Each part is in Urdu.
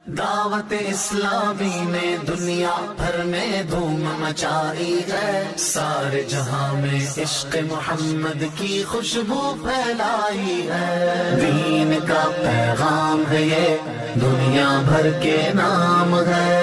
دعوت اسلامی نے دنیا بھر میں دھوم مچائی ہے، سارے جہاں میں عشق محمد کی خوشبو پھیلائی ہے، دین کا پیغام ہے یہ دنیا بھر کے نام ہے۔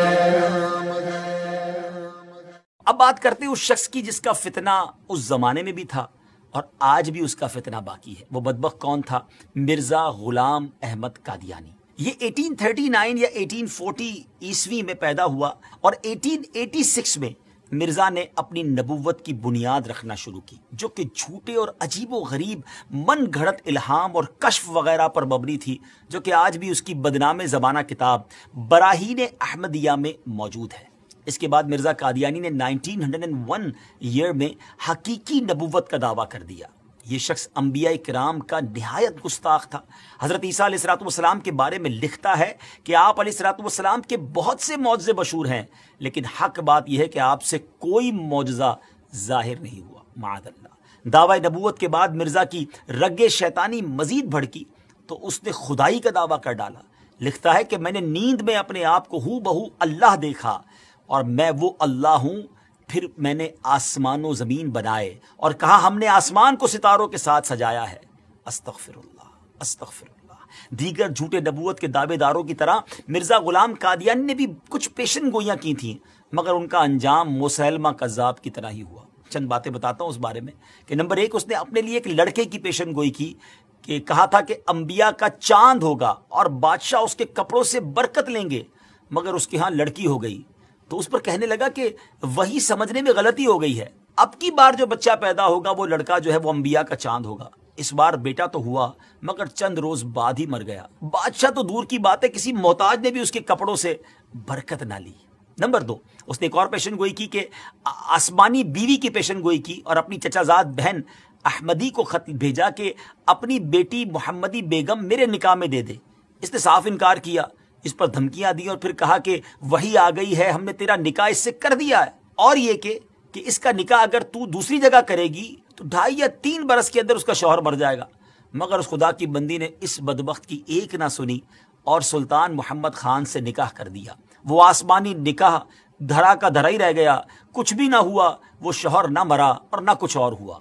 اب بات کرتے ہیں اس شخص کی جس کا فتنہ اس زمانے میں بھی تھا اور آج بھی اس کا فتنہ باقی ہے۔ وہ بدبخت کون تھا؟ مرزا غلام احمد قادیانی۔ یہ 1839 یا 1840 عیسوی میں پیدا ہوا اور 1886 میں مرزا نے اپنی نبوت کی بنیاد رکھنا شروع کی، جو کہ جھوٹے اور عجیب و غریب من گھڑت الہام اور کشف وغیرہ پر مبنی تھی، جو کہ آج بھی اس کی بدنام زمانہ کتاب براہین احمدیہ میں موجود ہے۔ اس کے بعد مرزا قادیانی نے 1901 ایئر میں حقیقی نبوت کا دعویٰ کر دیا۔ یہ شخص انبیاء کرام کا نہایت گستاخ تھا۔ حضرت عیسیٰ علیہ السلام کے بارے میں لکھتا ہے کہ آپ علیہ السلام کے بہت سے معجزے مشہور ہیں، لیکن حق بات یہ ہے کہ آپ سے کوئی معجزہ ظاہر نہیں ہوا، معاذ اللہ۔ دعوی نبوت کے بعد مرزا کی رگ شیطانی مزید بھڑکی تو اس نے خدائی کا دعویٰ کر ڈالا۔ لکھتا ہے کہ میں نے نیند میں اپنے آپ کو ہو بہو اللہ دیکھا اور میں وہ اللہ ہوں۔ پھر میں نے آسمان و زمین بنائے اور کہا ہم نے آسمان کو ستاروں کے ساتھ سجایا ہے۔ استغفر اللہ، استغفر اللہ۔ دیگر جھوٹے نبوت کے دعوے داروں کی طرح مرزا غلام قادیانی نے بھی کچھ پیشن گوئیاں کی تھیں، مگر ان کا انجام مسیلمہ کذاب کی طرح ہی ہوا۔ چند باتیں بتاتا ہوں اس بارے میں کہ نمبر 1، اس نے اپنے لیے ایک لڑکے کی پیشن گوئی کی کہ کہا تھا کہ انبیاء کا چاند ہوگا اور بادشاہ اس کے کپڑوں سے برکت لیں گے، مگر اس کے ہاں لڑکی ہو گئی تو اس پر کہنے لگا کہ وہی سمجھنے میں غلطی ہو گئی ہے، اب کی بار جو بچہ پیدا ہوگا وہ لڑکا جو ہے وہ انبیاء کا چاند ہوگا۔ اس بار بیٹا تو ہوا مگر چند روز بعد ہی مر گیا۔ بادشاہ تو دور کی بات ہے، کسی محتاج نے بھی اس کے کپڑوں سے برکت نہ لی۔ نمبر 2، اس نے ایک اور پیشن گوئی کی کہ آسمانی بیوی کی پیشن گوئی کی اور اپنی چچا زاد بہن احمدی کو خط بھیجا کہ اپنی بیٹی محمدی بیگم میرے نکاح میں دے دے۔ اس نے صاف انکار کیا، اس پر دھمکیاں دی اور پھر کہا کہ وہی آ گئی ہے، ہم نے تیرا نکاح اس سے کر دیا ہے، اور یہ کہ اس کا نکاح اگر تو دوسری جگہ کرے گی تو 2.5 یا 3 برس کے اندر اس کا شوہر مر جائے گا۔ مگر اس خدا کی بندی نے اس بدبخت کی ایک نہ سنی اور سلطان محمد خان سے نکاح کر دیا۔ وہ آسمانی نکاح دھرا کا دھرا ہی رہ گیا، کچھ بھی نہ ہوا، وہ شوہر نہ مرا اور نہ کچھ اور ہوا۔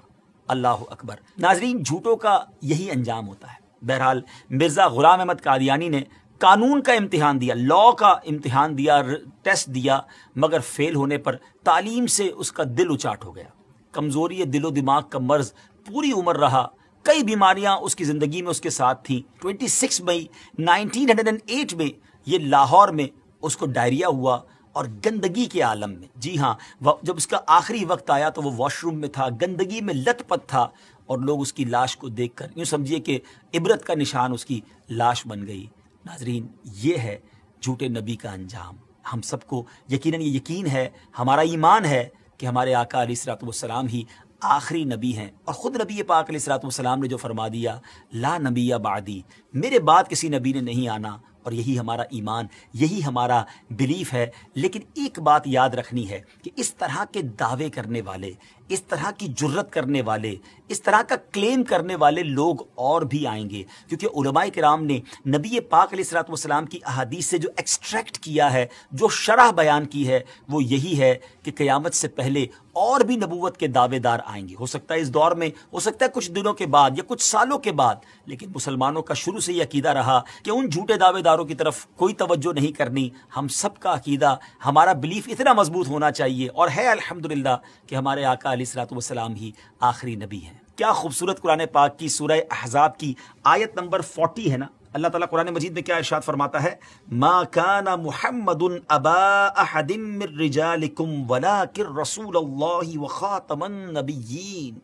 اللہ اکبر۔ ناظرین، جھوٹوں کا یہی انجام ہوتا ہے۔ بہرحال مرزا غلام احمد قادیانی نے قانون کا امتحان دیا، لا کا امتحان دیا، ٹیسٹ دیا، مگر فیل ہونے پر تعلیم سے اس کا دل اچاٹ ہو گیا۔ کمزوری دل و دماغ کا مرض پوری عمر رہا، کئی بیماریاں اس کی زندگی میں اس کے ساتھ تھیں۔ 26 مئی 1908 میں یہ لاہور میں اس کو ڈائریا ہوا اور گندگی کے عالم میں، جی ہاں، جب اس کا آخری وقت آیا تو وہ واش روم میں تھا، گندگی میں لت پت تھا اور لوگ اس کی لاش کو دیکھ کر یوں سمجھیے کہ عبرت کا نشان اس کی لاش بن گئی۔ ناظرین، یہ ہے جھوٹے نبی کا انجام۔ ہم سب کو یقیناً یہ یقین ہے، ہمارا ایمان ہے کہ ہمارے آقا علیہ السلام ہی آخری نبی ہیں، اور خود نبی پاک علیہ السلام نے جو فرما دیا لا نبی بعدی، میرے بعد کسی نبی نے نہیں آنا، اور یہی ہمارا ایمان، یہی ہمارا بلیف ہے۔ لیکن ایک بات یاد رکھنی ہے کہ اس طرح کے دعوے کرنے والے، اس طرح کی جرت کرنے والے، اس طرح کا کلیم کرنے والے لوگ اور بھی آئیں گے، کیونکہ علماء کرام نے نبی پاک علیہ السلام کی احادیث سے جو ایکسٹریکٹ کیا ہے، جو شرح بیان کی ہے، وہ یہی ہے کہ قیامت سے پہلے اور بھی نبوت کے دعوے دار آئیں گے۔ ہو سکتا ہے اس دور میں، ہو سکتا ہے کچھ دنوں کے بعد یا کچھ سالوں کے بعد، لیکن مسلمانوں کا شروع سے یہ عقیدہ رہا کہ ان جھوٹے دعوے داروں کی طرف کوئی توجہ نہیں کرنی۔ ہم سب کا عقیدہ، ہمارا بلیف اتنا مضبوط ہونا چاہیے، اور ہے الحمدللہ کہ ہمارے آقا علیہ السلام ہی آخری نبی ہیں۔ کیا خوبصورت قرآن پاک کی سورہ احزاب کی آیت نمبر 40 ہے نا، اللہ تعالیٰ قرآن مجید میں کیا ارشاد فرماتا ہے؟ ما کان محمد ابا احد من رجالکم ولکن رسول اللہ وخاتم النبیین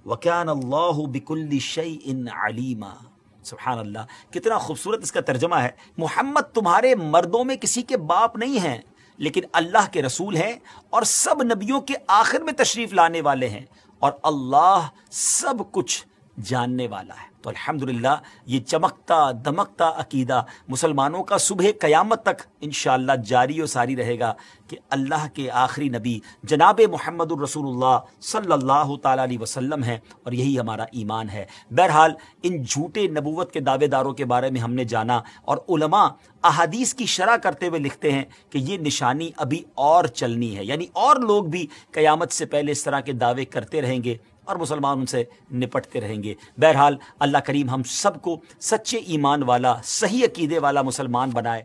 وکان اللہ بکل شیء علیما۔ سبحان اللہ، کتنا خوبصورت اس کا ترجمہ ہے۔ محمد تمہارے مردوں میں کسی کے باپ نہیں ہیں، لیکن اللہ کے رسول ہیں اور سب نبیوں کے آخر میں تشریف لانے والے ہیں، اور اللہ سب کچھ جاننے والا ہے۔ تو تو الحمدللہ یہ چمکتا دمکتا عقیدہ مسلمانوں کا صبح قیامت تک انشاءاللہ جاری و ساری رہے گا کہ اللہ کے آخری نبی جناب محمد الرسول اللہ صلی اللہ تعالیٰ علیہ وسلم ہیں، اور یہی ہمارا ایمان ہے۔ بہرحال ان جھوٹے نبوت کے دعوے داروں کے بارے میں ہم نے جانا، اور علماء احادیث کی شرح کرتے ہوئے لکھتے ہیں کہ یہ نشانی ابھی اور چلنی ہے، یعنی اور لوگ بھی قیامت سے پہلے اس طرح کے دعوے کرتے رہیں گے اور مسلمان ان سے نپٹتے رہیں گے۔ بہرحال اللہ کریم ہم سب کو سچے ایمان والا، صحیح عقیدے والا مسلمان بنائے۔